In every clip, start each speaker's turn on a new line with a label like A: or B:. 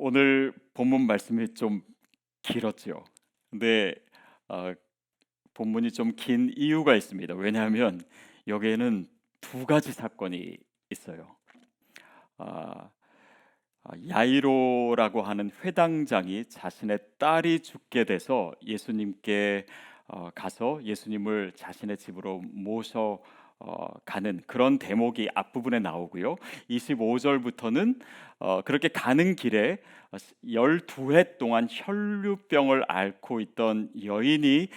A: 오늘 본문 말씀이 좀 길었죠. 근데 어, 본문이 좀 긴 이유가 있습니다. 왜냐하면 여기에는 두 가지 사건이 있어요. 아, 야이로라고 하는 회당장이 자신의 딸이 죽게 돼서 예수님께 가서 예수님을 자신의 집으로 모셔 가는 그런 대목이 앞부분에 나오고요. 25절부터는 그렇게 가는 길에 12해 동안 혈류병을 앓고 있던 여인이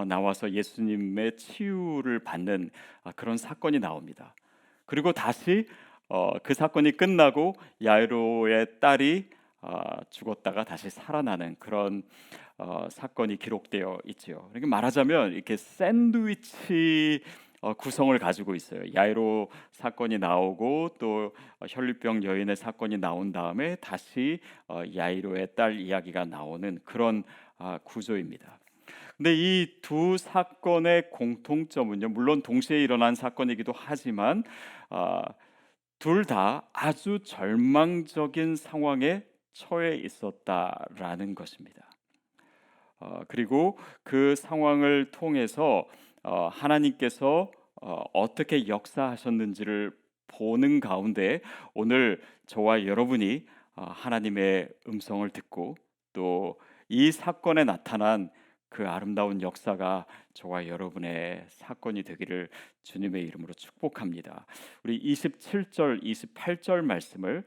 A: 나와서 예수님의 치유를 받는 그런 사건이 나옵니다. 그리고 다시 그 사건이 끝나고 야이로의 딸이 죽었다가 다시 살아나는 그런 사건이 기록되어 있지요. 그러니까 말하자면 이렇게 샌드위치 구성을 가지고 있어요. 야이로 사건이 나오고 또 혈류병 여인의 사건이 나온 다음에 다시 야이로의 딸 이야기가 나오는 그런 구조입니다. 근데 이 두 사건의 공통점은요, 물론 동시에 일어난 사건이기도 하지만 아, 둘 다 아주 절망적인 상황에 처해 있었다라는 것입니다. 그리고 그 상황을 통해서 하나님께서 어떻게 역사하셨는지를 보는 가운데 오늘 저와 여러분이 하나님의 음성을 듣고 또 이 사건에 나타난 그 아름다운 역사가 저와 여러분의 사건이 되기를 주님의 이름으로 축복합니다. 우리 27절, 28절 말씀을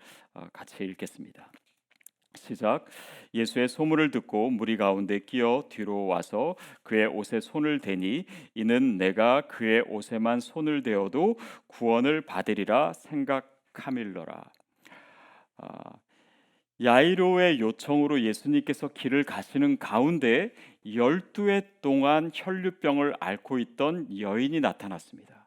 A: 같이 읽겠습니다. 시작. 예수의 소문을 듣고 무리 가운데 끼어 뒤로 와서 그의 옷에 손을 대니 이는 내가 그의 옷에만 손을 대어도 구원을 받으리라 생각함일러라. 아, 야이로의 요청으로 예수님께서 길을 가시는 가운데 12해 동안 혈류병을 앓고 있던 여인이 나타났습니다.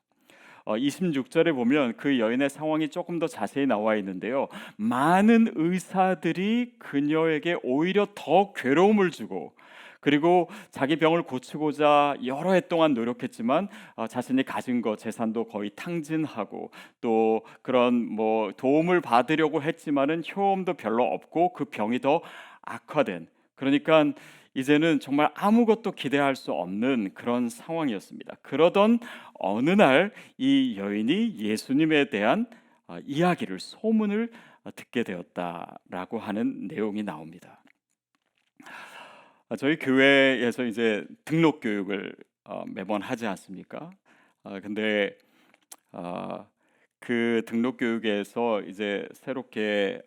A: 26절에 보면 그 여인의 상황이 조금 더 자세히 나와 있는데요. 많은 의사들이 그녀에게 오히려 더 괴로움을 주고 그리고 자기 병을 고치고자 여러 해 동안 노력했지만 자신이 가진 것 재산도 거의 탕진하고 또 그런 뭐 도움을 받으려고 했지만은 효험도 별로 없고 그 병이 더 악화된 그러니까 이제는 정말 아무것도 기대할 수 없는 그런 상황이었습니다. 그러던 어느 날 이 여인이 예수님에 대한 이야기를 소문을 듣게 되었다라고 하는 내용이 나옵니다. 저희 교회에서 이제 등록 교육을 매번 하지 않습니까? 근데 아, 그 등록 교육에서 이제 새롭게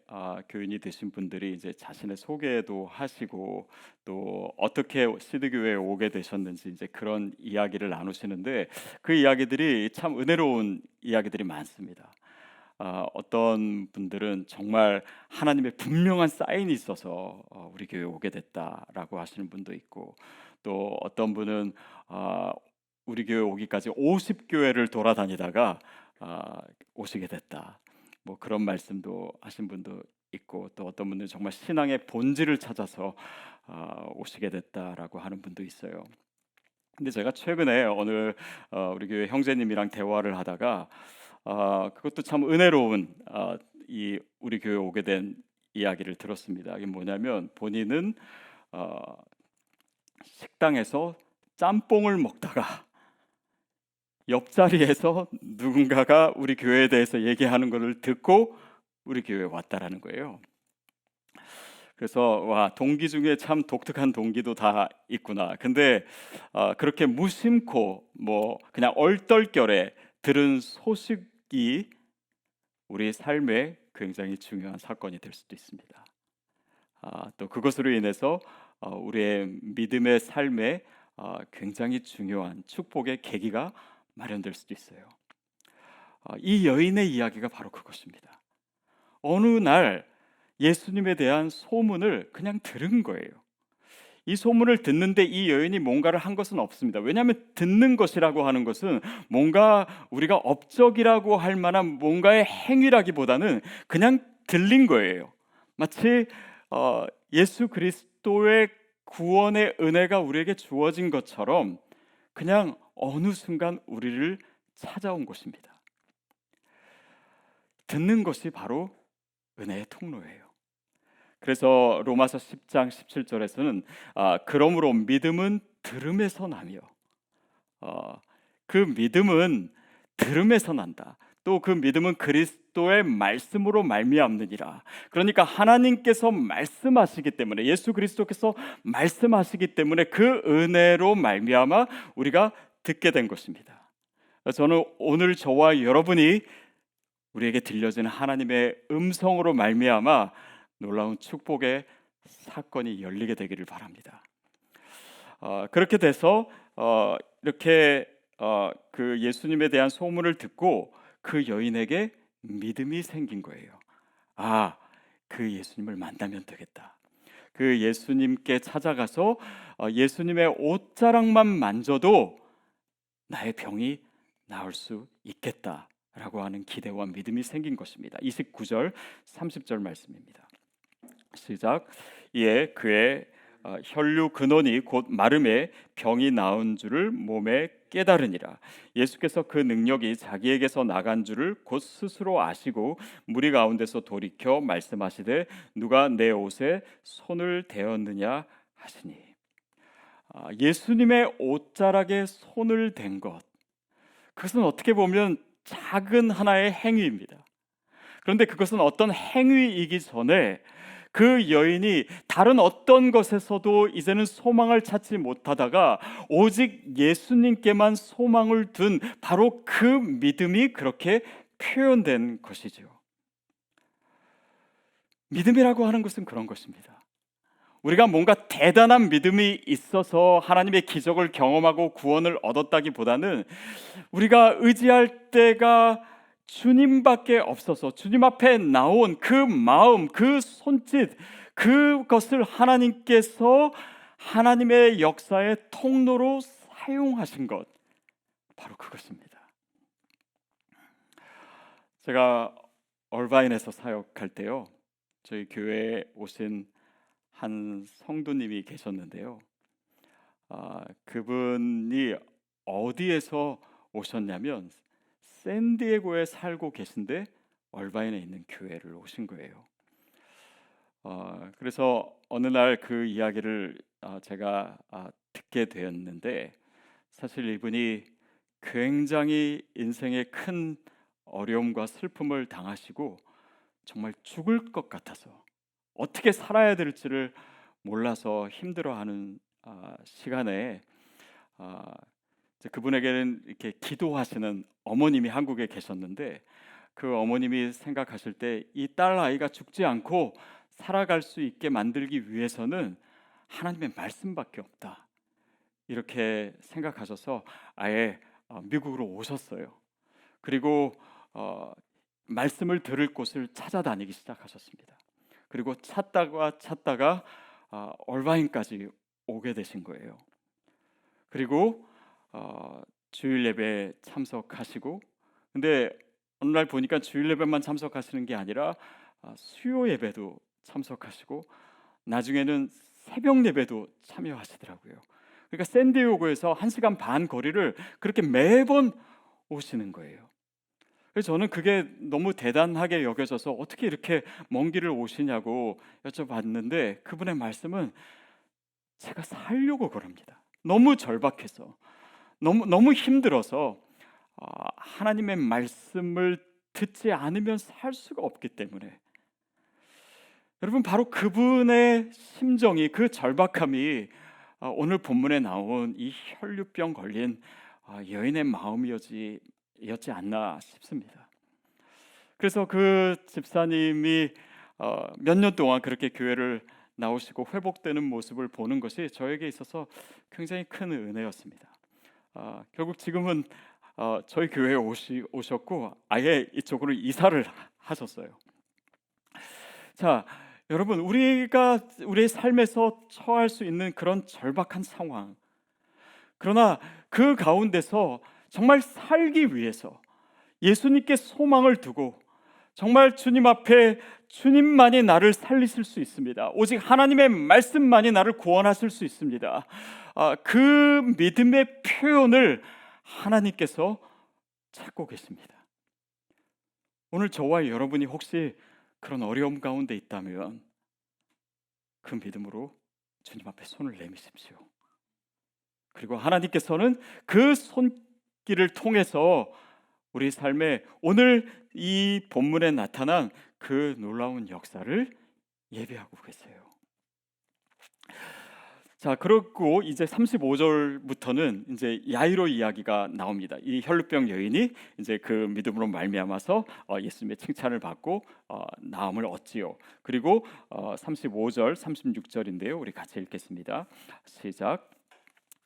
A: 교인이 되신 분들이 이제 자신의 소개도 하시고 또 어떻게 시드 교회에 오게 되셨는지 이제 그런 이야기를 나누시는데 그 이야기들이 참 은혜로운 이야기들이 많습니다. 어떤 분들은 정말 하나님의 분명한 사인이 있어서 우리 교회에 오게 됐다라고 하시는 분도 있고 또 어떤 분은 우리 교회 오기까지 50교회를 돌아다니다가 오시게 됐다. 뭐 그런 말씀도 하신 분도 있고 또 어떤 분은 정말 신앙의 본질을 찾아서 오시게 됐다라고 하는 분도 있어요. 근데 제가 최근에 어느 우리 교회 형제님이랑 대화를 하다가 그것도 참 은혜로운 이 우리 교회 오게 된 이야기를 들었습니다. 이게 뭐냐면 본인은 어, 식당에서 짬뽕을 먹다가 옆자리에서 누군가가 우리 교회에 대해서 얘기하는 것을 듣고 우리 교회에 왔다라는 거예요. 그래서 와 동기 중에 참 독특한 동기도 다 있구나. 근데 그렇게 무심코 뭐 그냥 얼떨결에 들은 소식이 우리 삶에 굉장히 중요한 사건이 될 수도 있습니다. 또 그것으로 인해서 우리의 믿음의 삶에 굉장히 중요한 축복의 계기가 마련될 수도 있어요. 이 여인의 이야기가 바로 그것입니다. 어느 날 예수님에 대한 소문을 그냥 들은 거예요. 이 소문을 듣는데 이 여인이 뭔가를 한 것은 없습니다. 왜냐하면 듣는 것이라고 하는 것은 뭔가 우리가 업적이라고 할 만한 뭔가의 행위라기보다는 그냥 들린 거예요. 마치 예수 그리스도의 구원의 은혜가 우리에게 주어진 것처럼 그냥 어느 순간 우리를 찾아온 것입니다. 듣는 것이 바로 은혜의 통로예요. 그래서 로마서 10장 17절에서는 그러므로 믿음은 들음에서 나며 그 믿음은 들음에서 난다. 또 그 믿음은 그리스도의 말씀으로 말미암느니라. 그러니까 하나님께서 말씀하시기 때문에, 예수 그리스도께서 말씀하시기 때문에 그 은혜로 말미암아 우리가 듣게 된 것입니다. 저는 오늘 저와 여러분이 우리에게 들려지는 하나님의 음성으로 말미암아 놀라운 축복의 사건이 열리게 되기를 바랍니다. 그렇게 돼서 이렇게 그 예수님에 대한 소문을 듣고 그 여인에게 믿음이 생긴 거예요. 그 예수님을 만나면 되겠다. 그 예수님께 찾아가서 예수님의 옷자락만 만져도 나의 병이 나을 수 있겠다라고 하는 기대와 믿음이 생긴 것입니다. 29절 30절 말씀입니다. 시작. 이에 그의 혈류 근원이 곧 마름에 병이 나은 줄을 몸에 깨달으니라. 예수께서 그 능력이 자기에게서 나간 줄을 곧 스스로 아시고 무리 가운데서 돌이켜 말씀하시되 누가 내 옷에 손을 대었느냐 하시니. 예수님의 옷자락에 손을 댄 것, 그것은 어떻게 보면 작은 하나의 행위입니다. 그런데 그것은 어떤 행위이기 전에 그 여인이 다른 어떤 것에서도 이제는 소망을 찾지 못하다가 오직 예수님께만 소망을 둔 바로 그 믿음이 그렇게 표현된 것이죠. 믿음이라고 하는 것은 그런 것입니다. 우리가 뭔가 대단한 믿음이 있어서 하나님의 기적을 경험하고 구원을 얻었다기보다는 우리가 의지할 때가 주님밖에 없어서 주님 앞에 나온 그 마음, 그 손짓, 그것을 하나님께서 하나님의 역사의 통로로 사용하신 것, 바로 그것입니다. 제가 얼바인에서 사역할 때요, 저희 교회에 오신 한 성도님이 계셨는데요, 그분이 어디에서 오셨냐면 샌디에고에 살고 계신데 얼바인에 있는 교회를 오신 거예요. 그래서 어느 날 그 이야기를 제가 듣게 되었는데, 사실 이분이 굉장히 인생에 큰 어려움과 슬픔을 당하시고 정말 죽을 것 같아서 어떻게 살아야 될지를 몰라서 힘들어하는 시간에 이제 그분에게는 이렇게 기도하시는 어머님이 한국에 계셨는데, 그 어머님이 생각하실 때 이 딸 아이가 죽지 않고 살아갈 수 있게 만들기 위해서는 하나님의 말씀밖에 없다, 이렇게 생각하셔서 아예 미국으로 오셨어요. 그리고 말씀을 들을 곳을 찾아다니기 시작하셨습니다. 그리고 찾다가 얼바인까지 오게 되신 거예요. 그리고 주일 예배에 참석하시고, 근데 어느 날 보니까 주일 예배만 참석하시는 게 아니라 수요 예배도 참석하시고 나중에는 새벽 예배도 참여하시더라고요. 그러니까 샌디에고에서 1시간 반 거리를 그렇게 매번 오시는 거예요. 그래서 저는 그게 너무 대단하게 여겨져서 어떻게 이렇게 먼 길을 오시냐고 여쭤봤는데, 그분의 말씀은 제가 살려고 그럽니다. 너무 절박해서, 너무 힘들어서 하나님의 말씀을 듣지 않으면 살 수가 없기 때문에. 여러분, 바로 그분의 심정이, 그 절박함이 오늘 본문에 나온 이 혈류병 걸린 여인의 마음이었지 않나 싶습니다. 그래서 그 집사님이 몇 년 동안 그렇게 교회를 나오시고 회복되는 모습을 보는 것이 저에게 있어서 굉장히 큰 은혜였습니다. 결국 지금은 저희 교회에 오셨고 아예 이쪽으로 이사를 하셨어요. 자, 여러분, 우리가 우리의 삶에서 처할 수 있는 그런 절박한 상황, 그러나 그 가운데서 정말 살기 위해서 예수님께 소망을 두고 정말 주님 앞에 주님만이 나를 살리실 수 있습니다. 오직 하나님의 말씀만이 나를 구원하실 수 있습니다. 그 믿음의 표현을 하나님께서 찾고 계십니다. 오늘 저와 여러분이 혹시 그런 어려움 가운데 있다면 그 믿음으로 주님 앞에 손을 내미십시오. 그리고 하나님께서는 그 손길을 통해서 우리 삶에 오늘 이 본문에 나타난 그 놀라운 역사를 예비하고 계세요. 자, 그렇고 이제 35절부터는 이제 야이로 이야기가 나옵니다. 이 혈루병 여인이 이제 그 믿음으로 말미암아서 예수님의 칭찬을 받고 나음을 얻지요. 그리고 35절, 36절인데요. 우리 같이 읽겠습니다. 시작.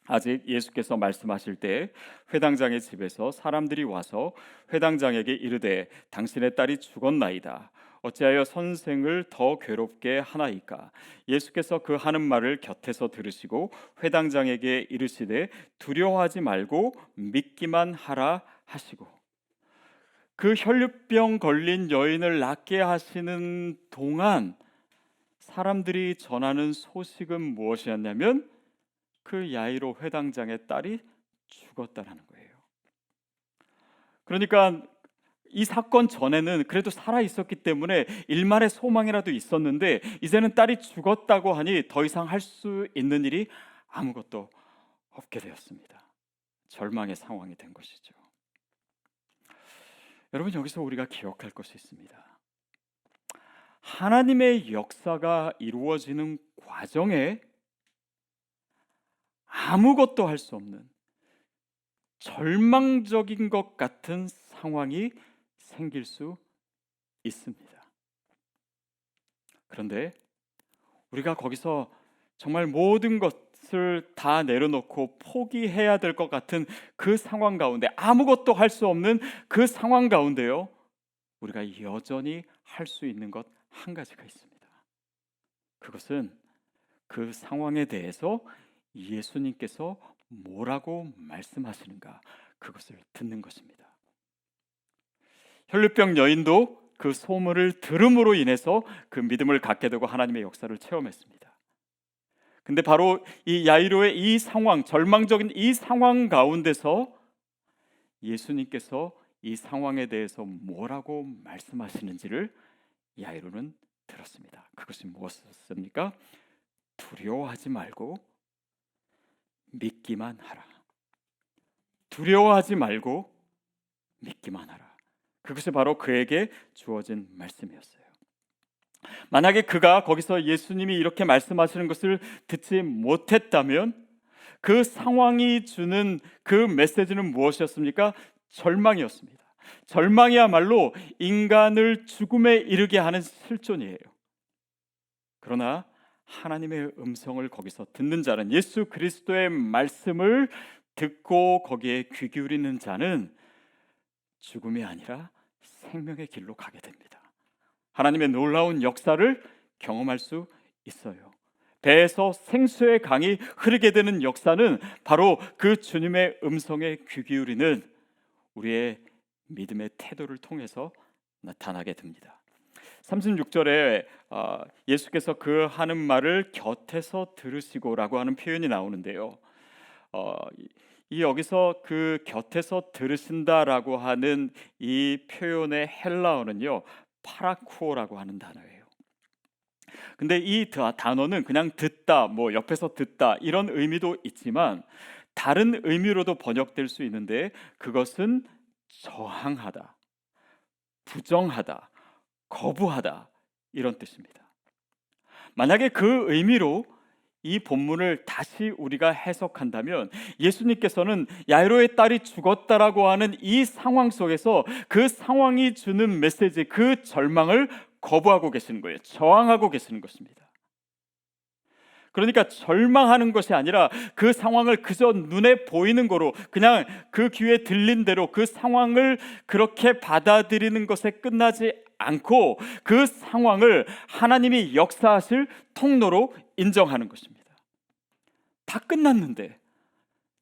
A: 아직 예수께서 말씀하실 때 회당장의 집에서 사람들이 와서 회당장에게 이르되 당신의 딸이 죽었나이다. 어찌하여 선생을 더 괴롭게 하나이까? 예수께서 그 하는 말을 곁에서 들으시고 회당장에게 이르시되 두려워하지 말고 믿기만 하라 하시고, 그 혈루병 걸린 여인을 낫게 하시는 동안 사람들이 전하는 소식은 무엇이었냐면 그 야이로 회당장의 딸이 죽었다라는 거예요. 그러니까 이 사건 전에는 그래도 살아 있었기 때문에 일말의 소망이라도 있었는데, 이제는 딸이 죽었다고 하니 더 이상 할 수 있는 일이 아무것도 없게 되었습니다. 절망의 상황이 된 것이죠. 여러분, 여기서 우리가 기억할 것이 있습니다. 하나님의 역사가 이루어지는 과정에 아무것도 할 수 없는 절망적인 것 같은 상황이 생길 수 있습니다. 그런데 우리가 거기서 정말 모든 것을 다 내려놓고 포기해야 될 것 같은 그 상황 가운데, 아무것도 할 수 없는 그 상황 가운데요, 우리가 여전히 할 수 있는 것 한 가지가 있습니다. 그것은 그 상황에 대해서 예수님께서 뭐라고 말씀하시는가, 그것을 듣는 것입니다. 혈루병 여인도 그 소문을 들음으로 인해서 그 믿음을 갖게 되고 하나님의 역사를 체험했습니다. 근데 바로 이 야이로의 이 상황, 절망적인 이 상황 가운데서 예수님께서 이 상황에 대해서 뭐라고 말씀하시는지를 야이로는 들었습니다. 그것이 무엇이었습니까? 두려워하지 말고 믿기만 하라. 두려워하지 말고 믿기만 하라. 그것이 바로 그에게 주어진 말씀이었어요. 만약에 그가 거기서 예수님이 이렇게 말씀하시는 것을 듣지 못했다면 그 상황이 주는 그 메시지는 무엇이었습니까? 절망이었습니다. 절망이야말로 인간을 죽음에 이르게 하는 실존이에요. 그러나 하나님의 음성을 거기서 듣는 자는, 예수 그리스도의 말씀을 듣고 거기에 귀 기울이는 자는 죽음이 아니라 생명의 길로 가게 됩니다. 하나님의 놀라운 역사를 경험할 수 있어요. 배에서 생수의 강이 흐르게 되는 역사는 바로 그 주님의 음성에 귀 기울이는 우리의 믿음의 태도를 통해서 나타나게 됩니다. 36절에 예수께서 그 하는 말을 곁에서 들으시고라고 하는 표현이 나오는데요. 이 여기서 그 곁에서 들으신다라고 하는 이 표현의 헬라어는요, 파라쿠오라고 하는 단어예요. 근데 이 단어는 그냥 듣다, 뭐 옆에서 듣다 이런 의미도 있지만 다른 의미로도 번역될 수 있는데, 그것은 저항하다, 부정하다, 거부하다 이런 뜻입니다. 만약에 그 의미로 이 본문을 다시 우리가 해석한다면, 예수님께서는 야이로의 딸이 죽었다라고 하는 이 상황 속에서 그 상황이 주는 메시지, 그 절망을 거부하고 계시는 거예요. 저항하고 계시는 것입니다. 그러니까 절망하는 것이 아니라 그 상황을 그저 눈에 보이는 거로, 그냥 그 귀에 들린 대로 그 상황을 그렇게 받아들이는 것에 끝나지 않고 그 상황을 하나님이 역사하실 통로로 인정하는 것입니다. 다 끝났는데,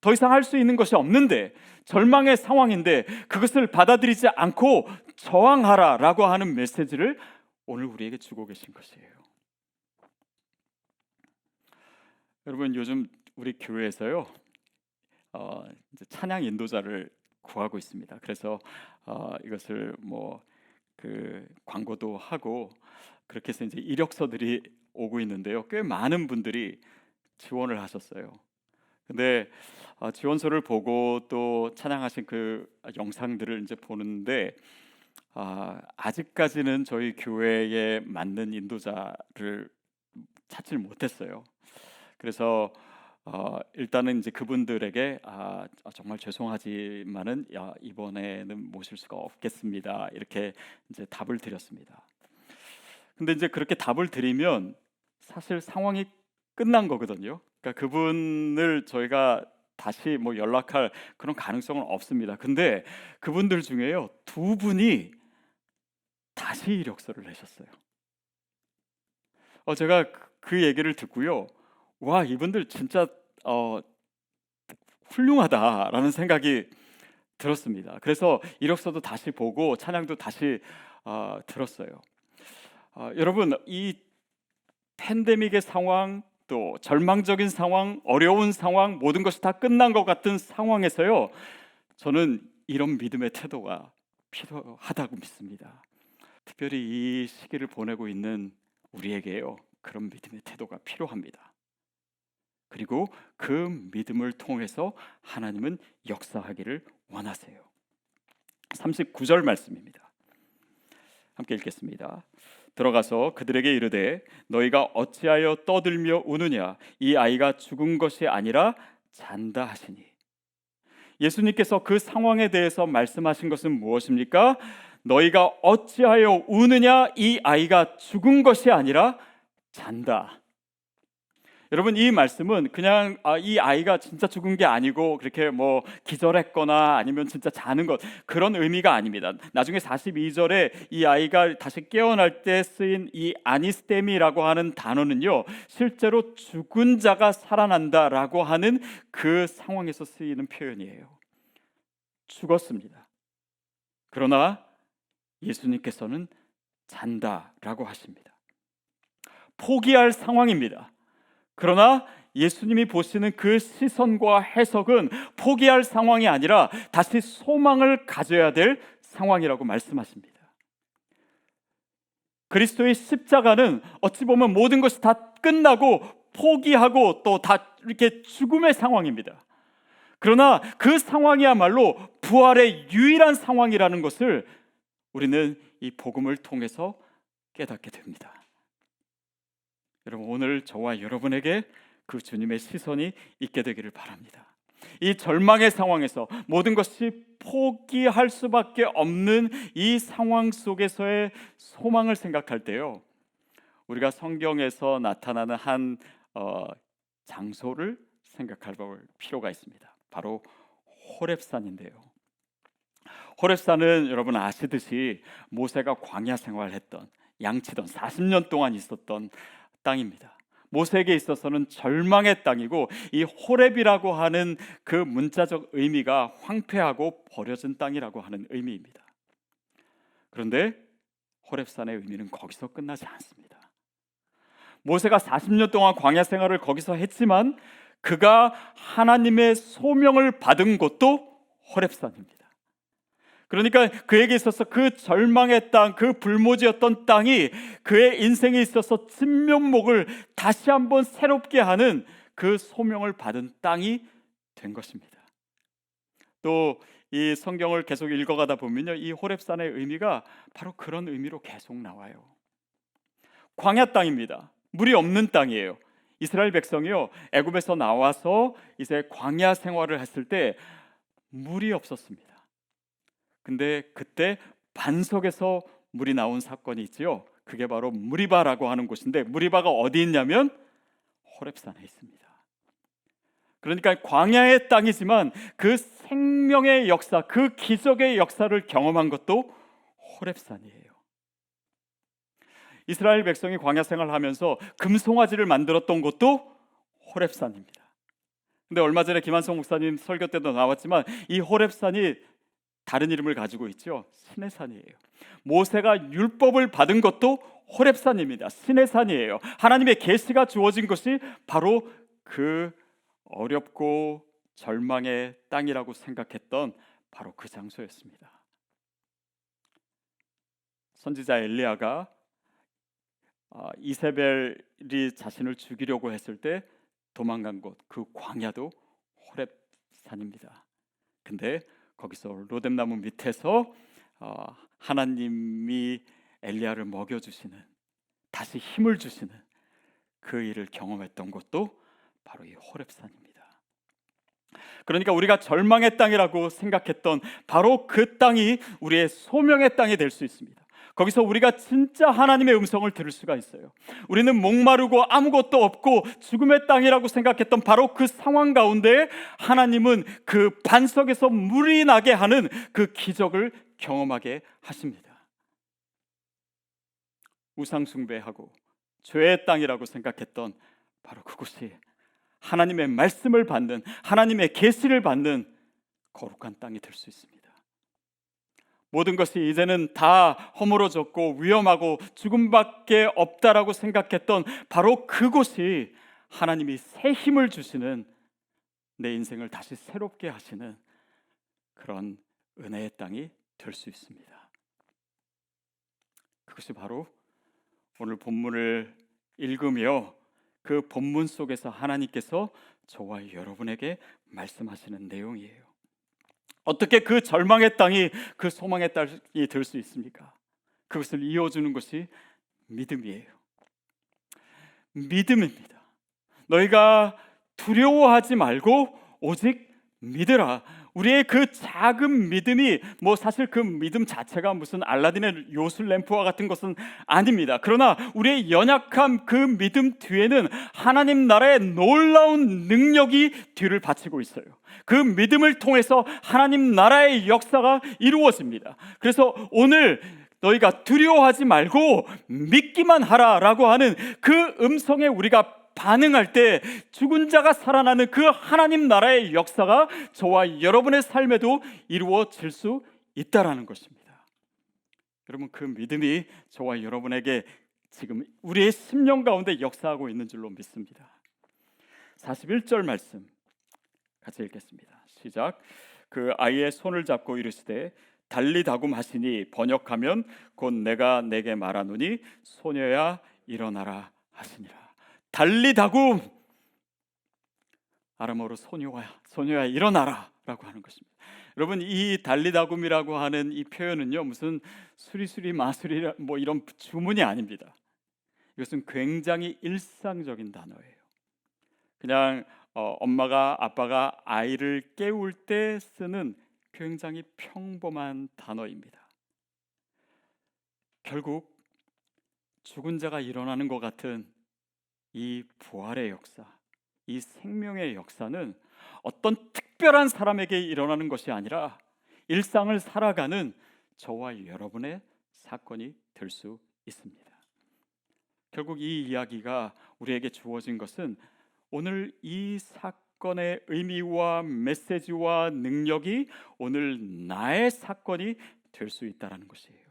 A: 더 이상 할 수 있는 것이 없는데, 절망의 상황인데 그것을 받아들이지 않고 저항하라라고 하는 메시지를 오늘 우리에게 주고 계신 것이에요. 여러분, 요즘 우리 교회에서요, 이제 찬양 인도자를 구하고 있습니다. 그래서 이것을 뭐 그 광고도 하고 그렇게 해서 이제 이력서들이 오고 있는데요. 꽤 많은 분들이 지원을 하셨어요. 근데 지원서를 보고 또 찬양하신 그 영상들을 이제 보는데 아직까지는 저희 교회에 맞는 인도자를 찾질 못했어요. 그래서 일단은 이제 그분들에게 정말 죄송하지만은 이번에는 모실 수가 없겠습니다. 이렇게 이제 답을 드렸습니다. 근데 이제 그렇게 답을 드리면 사실 상황이 끝난 거거든요. 그러니까 그분을 저희가 다시 뭐 연락할 그런 가능성은 없습니다. 근데 그분들 중에요, 두 분이 다시 이력서를 내셨어요. 제가 그 얘기를 듣고요, 와, 이분들 진짜 훌륭하다라는 생각이 들었습니다. 그래서 이력서도 다시 보고 찬양도 다시 들었어요. 여러분, 이 팬데믹의 상황, 또 절망적인 상황, 어려운 상황, 모든 것이 다 끝난 것 같은 상황에서요, 저는 이런 믿음의 태도가 필요하다고 믿습니다. 특별히 이 시기를 보내고 있는 우리에게요, 그런 믿음의 태도가 필요합니다. 그리고 그 믿음을 통해서 하나님은 역사하기를 원하세요. 39절 말씀입니다. 함께 읽겠습니다. 들어가서 그들에게 이르되 너희가 어찌하여 떠들며 우느냐, 이 아이가 죽은 것이 아니라 잔다 하시니. 예수님께서 그 상황에 대해서 말씀하신 것은 무엇입니까? 너희가 어찌하여 우느냐, 이 아이가 죽은 것이 아니라 잔다. 여러분, 이 말씀은 그냥 이 아이가 진짜 죽은 게 아니고 그렇게 뭐 기절했거나 아니면 진짜 자는 것, 그런 의미가 아닙니다. 나중에 42절에 이 아이가 다시 깨어날 때 쓰인 이 아니스테미라고 하는 단어는요, 실제로 죽은 자가 살아난다라고 하는 그 상황에서 쓰이는 표현이에요. 죽었습니다. 그러나 예수님께서는 잔다라고 하십니다. 포기할 상황입니다. 그러나 예수님이 보시는 그 시선과 해석은 포기할 상황이 아니라 다시 소망을 가져야 될 상황이라고 말씀하십니다. 그리스도의 십자가는 어찌 보면 모든 것이 다 끝나고 포기하고 또 다 이렇게 죽음의 상황입니다. 그러나 그 상황이야말로 부활의 유일한 상황이라는 것을 우리는 이 복음을 통해서 깨닫게 됩니다. 여러분, 오늘 저와 여러분에게 그 주님의 시선이 있게 되기를 바랍니다. 이 절망의 상황에서 모든 것이 포기할 수밖에 없는 이 상황 속에서의 소망을 생각할 때요, 우리가 성경에서 나타나는 한 장소를 생각할 필요가 있습니다. 바로 호렙산인데요. 호렙산은 여러분 아시듯이 모세가 광야 생활했던, 양치던 40년 동안 있었던 땅입니다. 모세에게 있어서는 절망의 땅이고, 이 호렙이라고 하는 그 문자적 의미가 황폐하고 버려진 땅이라고 하는 의미입니다. 그런데 호렙산의 의미는 거기서 끝나지 않습니다. 모세가 40년 동안 광야 생활을 거기서 했지만 그가 하나님의 소명을 받은 곳도 호렙산입니다. 그러니까 그에게 있어서 그 절망의 땅, 그 불모지였던 땅이 그의 인생에 있어서 진면목을 다시 한번 새롭게 하는 그 소명을 받은 땅이 된 것입니다. 또 이 성경을 계속 읽어가다 보면요, 이 호렙산의 의미가 바로 그런 의미로 계속 나와요. 광야 땅입니다. 물이 없는 땅이에요. 이스라엘 백성이요, 애굽에서 나와서 이제 광야 생활을 했을 때 물이 없었습니다. 근데 그때 반석에서 물이 나온 사건이 있지요. 그게 바로 무리바라고 하는 곳인데, 무리바가 어디 있냐면 호렙산에 있습니다. 그러니까 광야의 땅이지만 그 생명의 역사, 그 기적의 역사를 경험한 것도 호렙산이에요. 이스라엘 백성이 광야 생활하면서 금송아지를 만들었던 곳도 호렙산입니다. 근데 얼마 전에 김한성 목사님 설교 때도 나왔지만 이 호렙산이 다른 이름을 가지고 있죠. 시내산이에요. 모세가 율법을 받은 것도 호렙산입니다. 시내산이에요. 하나님의 계시가 주어진 것이 바로 그 어렵고 절망의 땅이라고 생각했던 바로 그 장소였습니다. 선지자 엘리야가 이세벨이 자신을 죽이려고 했을 때 도망간 곳, 그 광야도 호렙산입니다. 근데 거기서 로뎀나무 밑에서 하나님이 엘리야를 먹여주시는, 다시 힘을 주시는 그 일을 경험했던 곳도 바로 이 호렙산입니다. 그러니까 우리가 절망의 땅이라고 생각했던 바로 그 땅이 우리의 소명의 땅이 될 수 있습니다. 거기서 우리가 진짜 하나님의 음성을 들을 수가 있어요. 우리는 목마르고 아무것도 없고 죽음의 땅이라고 생각했던 바로 그 상황 가운데 하나님은 그 반석에서 물이 나게 하는 그 기적을 경험하게 하십니다. 우상 숭배하고 죄의 땅이라고 생각했던 바로 그곳이 하나님의 말씀을 받는, 하나님의 계시를 받는 거룩한 땅이 될 수 있습니다. 모든 것이 이제는 다 허물어졌고 위험하고 죽음밖에 없다라고 생각했던 바로 그곳이 하나님이 새 힘을 주시는, 내 인생을 다시 새롭게 하시는 그런 은혜의 땅이 될 수 있습니다. 그것이 바로 오늘 본문을 읽으며 그 본문 속에서 하나님께서 저와 여러분에게 말씀하시는 내용이에요. 어떻게 그 절망의 땅이 그 소망의 땅이 될 수 있습니까? 그것을 이어주는 것이 믿음이에요. 믿음입니다. 너희가 두려워하지 말고 오직 믿으라. 우리의 그 작은 믿음이 사실 그 믿음 자체가 무슨 알라딘의 요술 램프와 같은 것은 아닙니다. 그러나 우리의 연약한 그 믿음 뒤에는 하나님 나라의 놀라운 능력이 뒤를 바치고 있어요. 그 믿음을 통해서 하나님 나라의 역사가 이루어집니다. 그래서 오늘 너희가 두려워하지 말고 믿기만 하라라고 하는 그 음성에 우리가 반응할 때 죽은 자가 살아나는 그 하나님 나라의 역사가 저와 여러분의 삶에도 이루어질 수 있다라는 것입니다. 여러분, 그 믿음이 저와 여러분에게 지금 우리의 심령 가운데 역사하고 있는 줄로 믿습니다. 41절 말씀 같이 읽겠습니다. 시작. 그 아이의 손을 잡고 이르시되 달리다굼 하시니 번역하면 곧 내가 내게 말하노니 소녀야 일어나라 하시니라. 달리다굼, 아람어로 소녀야 일어나라 라고 하는 것입니다. 여러분, 이 달리다굼이라고 하는 이 표현은요, 무슨 수리수리 마수리 이런 주문이 아닙니다. 이것은 굉장히 일상적인 단어예요. 그냥 엄마가 아빠가 아이를 깨울 때 쓰는 굉장히 평범한 단어입니다. 결국 죽은 자가 일어나는 것 같은 이 부활의 역사, 이 생명의 역사는 어떤 특별한 사람에게 일어나는 것이 아니라 일상을 살아가는 저와 여러분의 사건이 될 수 있습니다. 결국 이 이야기가 우리에게 주어진 것은 오늘 이 사건의 의미와 메시지와 능력이 오늘 나의 사건이 될 수 있다는 것이에요.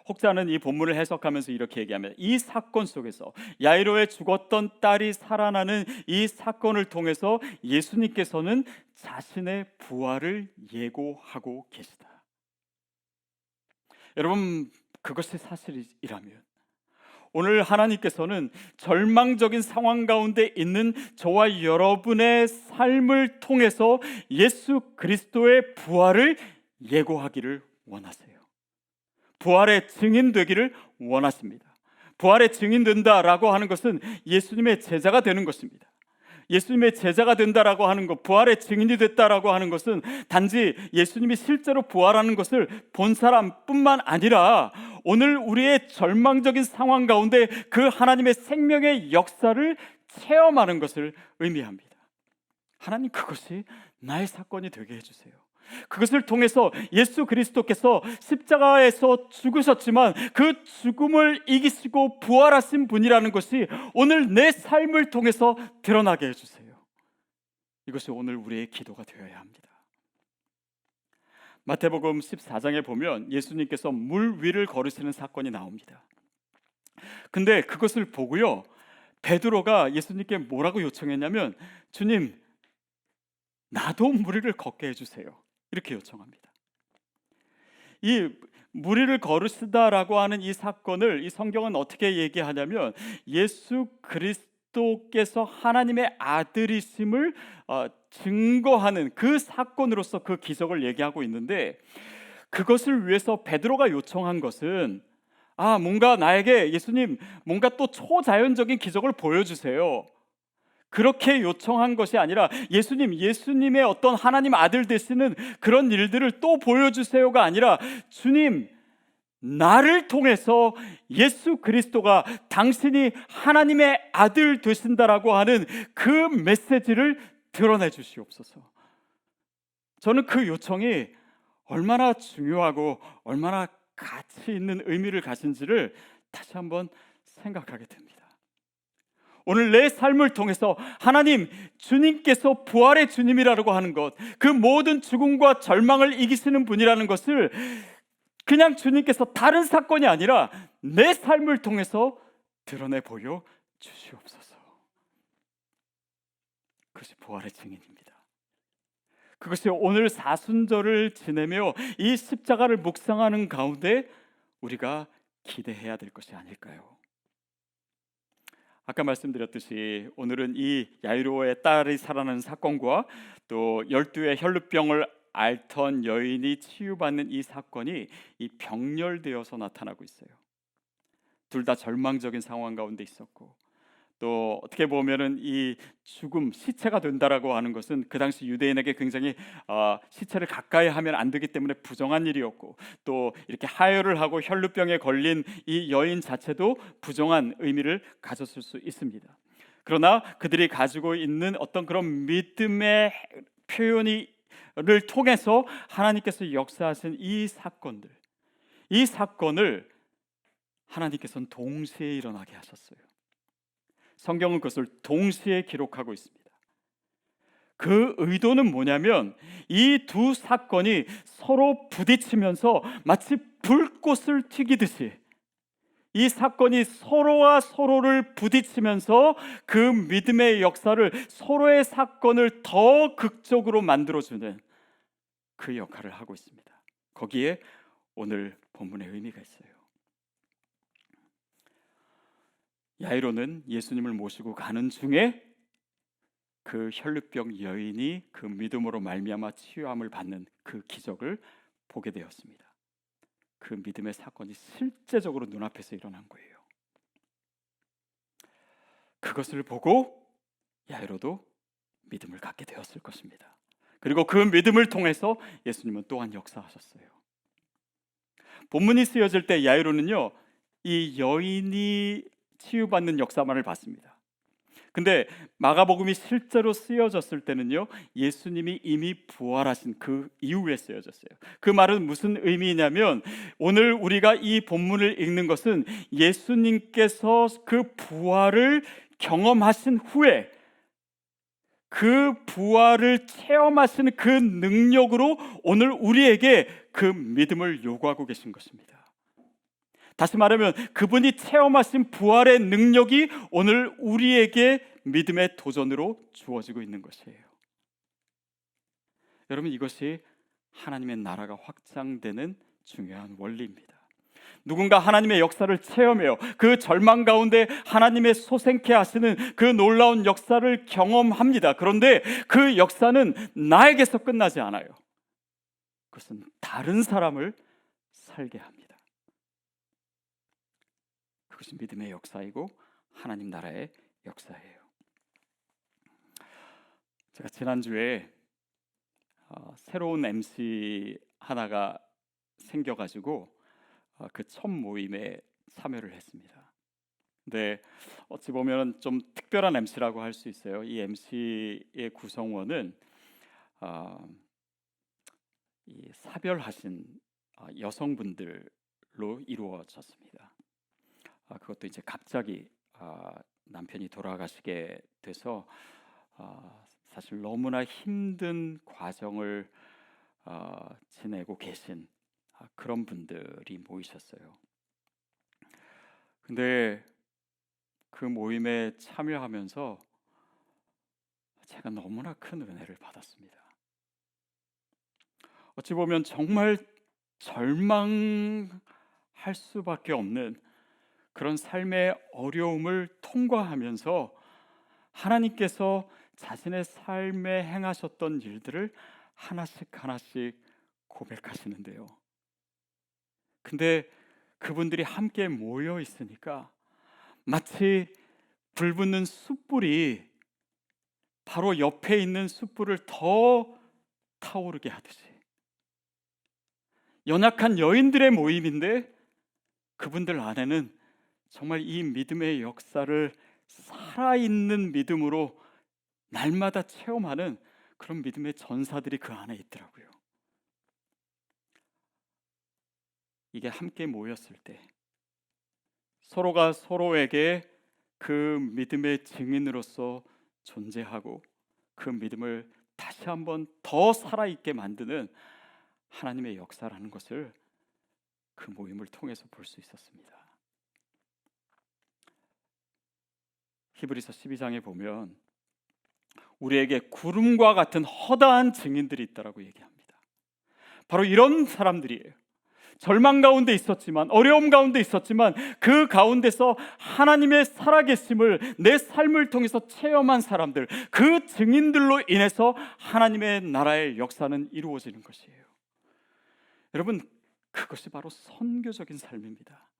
A: 혹자는 이 본문을 해석하면서 이렇게 얘기합니다. 이 사건 속에서 야이로의 죽었던 딸이 살아나는 이 사건을 통해서 예수님께서는 자신의 부활을 예고하고 계시다. 여러분, 그것이 사실이라면 오늘 하나님께서는 절망적인 상황 가운데 있는 저와 여러분의 삶을 통해서 예수 그리스도의 부활을 예고하기를 원하세요. 부활의 증인 되기를 원하십니다. 부활의 증인 된다라고 하는 것은 예수님의 제자가 되는 것입니다. 예수님의 제자가 된다라고 하는 것, 부활의 증인이 됐다라고 하는 것은 단지 예수님이 실제로 부활하는 것을 본 사람뿐만 아니라 오늘 우리의 절망적인 상황 가운데 그 하나님의 생명의 역사를 체험하는 것을 의미합니다. 하나님, 그것이 나의 사건이 되게 해주세요. 그것을 통해서 예수 그리스도께서 십자가에서 죽으셨지만 그 죽음을 이기시고 부활하신 분이라는 것이 오늘 내 삶을 통해서 드러나게 해주세요. 이것이 오늘 우리의 기도가 되어야 합니다. 마태복음 14장에 보면 예수님께서 물 위를 걸으시는 사건이 나옵니다. 근데 그것을 보고요, 베드로가 예수님께 뭐라고 요청했냐면, 주님, 나도 물 위를 걷게 해주세요. 이렇게 요청합니다. 이 무리를 거르시다라고 하는 이 사건을 이 성경은 어떻게 얘기하냐면 예수 그리스도께서 하나님의 아들이심을 증거하는 그 사건으로서 그 기적을 얘기하고 있는데, 그것을 위해서 베드로가 요청한 것은 뭔가 나에게 예수님 뭔가 또 초자연적인 기적을 보여주세요, 그렇게 요청한 것이 아니라 예수님의 어떤 하나님 아들 되시는 그런 일들을 또 보여주세요가 아니라, 주님, 나를 통해서 예수 그리스도가 당신이 하나님의 아들 되신다라고 하는 그 메시지를 드러내 주시옵소서. 저는 그 요청이 얼마나 중요하고 얼마나 가치 있는 의미를 가진지를 다시 한번 생각하게 됩니다. 오늘 내 삶을 통해서 하나님, 주님께서 부활의 주님이라고 하는 것, 그 모든 죽음과 절망을 이기시는 분이라는 것을 그냥 주님께서 다른 사건이 아니라 내 삶을 통해서 드러내 보여 주시옵소서. 그것이 부활의 증인입니다. 그것이 오늘 사순절을 지내며 이 십자가를 묵상하는 가운데 우리가 기대해야 될 것이 아닐까요? 아까 말씀드렸듯이 오늘은 이 야이로의 딸이 살아나는 사건과 또 12의 혈루병을 앓던 여인이 치유받는 이 사건이 이 병렬되어서 나타나고 있어요. 둘 다 절망적인 상황 가운데 있었고, 또 어떻게 보면은 이 죽음, 시체가 된다라고 하는 것은 그 당시 유대인에게 굉장히 시체를 가까이 하면 안 되기 때문에 부정한 일이었고, 또 이렇게 하혈을 하고 혈루병에 걸린 이 여인 자체도 부정한 의미를 가졌을 수 있습니다. 그러나 그들이 가지고 있는 어떤 그런 믿음의 표현을 통해서 하나님께서 역사하신 이 사건을 하나님께서는 동시에 일어나게 하셨어요. 성경은 그것을 동시에 기록하고 있습니다. 그 의도는 뭐냐면 이 두 사건이 서로 부딪히면서 마치 불꽃을 튀기듯이 이 사건이 서로와 서로를 부딪히면서 그 믿음의 역사를, 서로의 사건을 더 극적으로 만들어주는 그 역할을 하고 있습니다. 거기에 오늘 본문의 의미가 있어요. 야이로는 예수님을 모시고 가는 중에 그 혈루병 여인이 그 믿음으로 말미암아 치유함을 받는 그 기적을 보게 되었습니다. 그 믿음의 사건이 실제적으로 눈앞에서 일어난 거예요. 그것을 보고 야이로도 믿음을 갖게 되었을 것입니다. 그리고 그 믿음을 통해서 예수님은 또한 역사하셨어요. 본문이 쓰여질 때 야이로는요, 이 여인이 치유받는 역사만을 봤습니다. 근데 마가복음이 실제로 쓰여졌을 때는요, 예수님이 이미 부활하신 그 이후에 쓰여졌어요. 그 말은 무슨 의미냐면, 오늘 우리가 이 본문을 읽는 것은 예수님께서 그 부활을 경험하신 후에 그 부활을 체험하시는 그 능력으로 오늘 우리에게 그 믿음을 요구하고 계신 것입니다. 다시 말하면 그분이 체험하신 부활의 능력이 오늘 우리에게 믿음의 도전으로 주어지고 있는 것이에요. 여러분, 이것이 하나님의 나라가 확장되는 중요한 원리입니다. 누군가 하나님의 역사를 체험해요. 그 절망 가운데 하나님의 소생케 하시는 그 놀라운 역사를 경험합니다. 그런데 그 역사는 나에게서 끝나지 않아요. 그것은 다른 사람을 살게 합니다. 그것이 믿음의 역사이고 하나님 나라의 역사예요. 제가 지난주에 새로운 MC 하나가 생겨가지고 그 첫 모임에 참여를 했습니다. 근데 어찌 보면 좀 특별한 MC라고 할 수 있어요. 이 MC의 구성원은 이 사별하신 여성분들로 이루어졌습니다. 그것도 이제 갑자기 남편이 돌아가시게 돼서 사실 너무나 힘든 과정을 지내고 계신 그런 분들이 모이셨어요. 근데 그 모임에 참여하면서 제가 너무나 큰 은혜를 받았습니다. 어찌 보면 정말 절망할 수밖에 없는 그런 삶의 어려움을 통과하면서 하나님께서 자신의 삶에 행하셨던 일들을 하나씩 하나씩 고백하시는데요. 근데 그분들이 함께 모여 있으니까 마치 불붙는 숯불이 바로 옆에 있는 숯불을 더 타오르게 하듯이, 연약한 여인들의 모임인데 그분들 안에는 정말 이 믿음의 역사를 살아있는 믿음으로 날마다 체험하는 그런 믿음의 전사들이 그 안에 있더라고요. 이게 함께 모였을 때 서로가 서로에게 그 믿음의 증인으로서 존재하고 그 믿음을 다시 한번 더 살아있게 만드는 하나님의 역사라는 것을 그 모임을 통해서 볼 수 있었습니다. 히브리서 12장에 보면 우리에게 구름과 같은 허다한 증인들이 있다라고 얘기합니다. 바로 이런 사람들이에요. 절망 가운데 있었지만, 어려움 가운데 있었지만 그 가운데서 하나님의 살아계심을 내 삶을 통해서 체험한 사람들, 그 증인들로 인해서 하나님의 나라의 역사는 이루어지는 것이에요. 여러분, 그것이 바로 선교적인 삶입니다.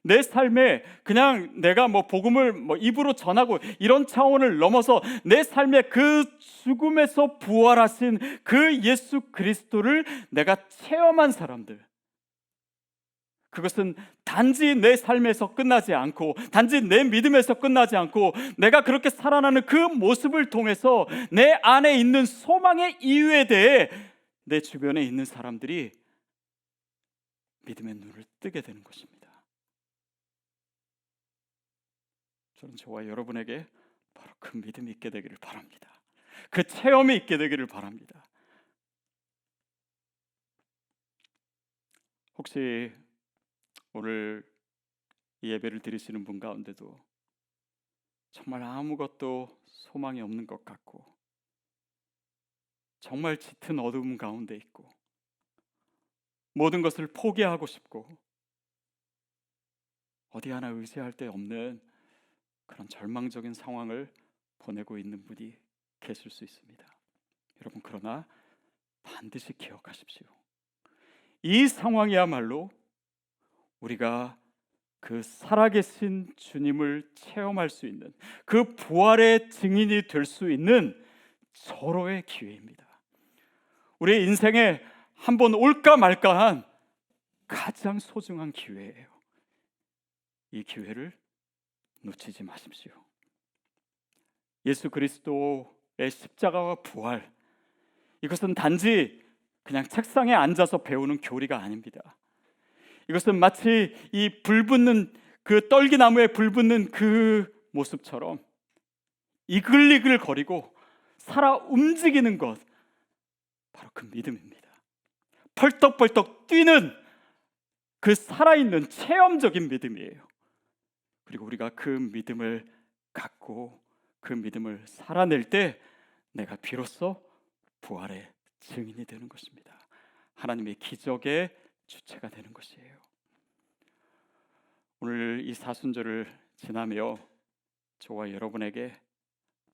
A: 내 삶에 그냥 내가 복음을 입으로 전하고 이런 차원을 넘어서 내 삶의 그 죽음에서 부활하신 그 예수 그리스도를 내가 체험한 사람들, 그것은 단지 내 삶에서 끝나지 않고 단지 내 믿음에서 끝나지 않고 내가 그렇게 살아나는 그 모습을 통해서 내 안에 있는 소망의 이유에 대해 내 주변에 있는 사람들이 믿음의 눈을 뜨게 되는 것입니다. 저는 저와 여러분에게 바로 그 믿음이 있게 되기를 바랍니다. 그 체험이 있게 되기를 바랍니다. 혹시 오늘 이 예배를 드리시는 분 가운데도 정말 아무것도 소망이 없는 것 같고 정말 짙은 어두움 가운데 있고 모든 것을 포기하고 싶고 어디 하나 의지할 데 없는 그런 절망적인 상황을 보내고 있는 분이 계실 수 있습니다. 여러분, 그러나 반드시 기억하십시오. 이 상황이야말로 우리가 그 살아계신 주님을 체험할 수 있는, 그 부활의 증인이 될 수 있는 절호의 기회입니다. 우리의 인생에 한번 올까 말까한 가장 소중한 기회예요. 이 기회를 놓치지 마십시오. 예수 그리스도의 십자가와 부활, 이것은 단지 그냥 책상에 앉아서 배우는 교리가 아닙니다. 이것은 마치 이 불붙는 그 떨기나무에 불붙는 그 모습처럼 이글이글 거리고 살아 움직이는 것, 바로 그 믿음입니다. 펄떡펄떡 뛰는 그 살아있는 체험적인 믿음이에요. 그리고 우리가 그 믿음을 갖고 그 믿음을 살아낼 때 내가 비로소 부활의 증인이 되는 것입니다. 하나님의 기적의 주체가 되는 것이에요. 오늘 이 사순절을 지나며 저와 여러분에게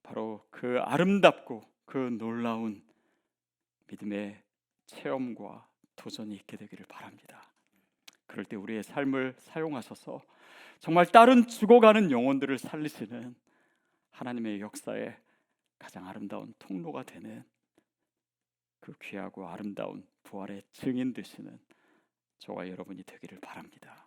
A: 바로 그 아름답고 그 놀라운 믿음의 체험과 도전이 있게 되기를 바랍니다. 그럴 때 우리의 삶을 사용하셔서 정말 다른 죽어가는 영혼들을 살리시는 하나님의 역사의 가장 아름다운 통로가 되는 그 귀하고 아름다운 부활의 증인 되시는 저와 여러분이 되기를 바랍니다.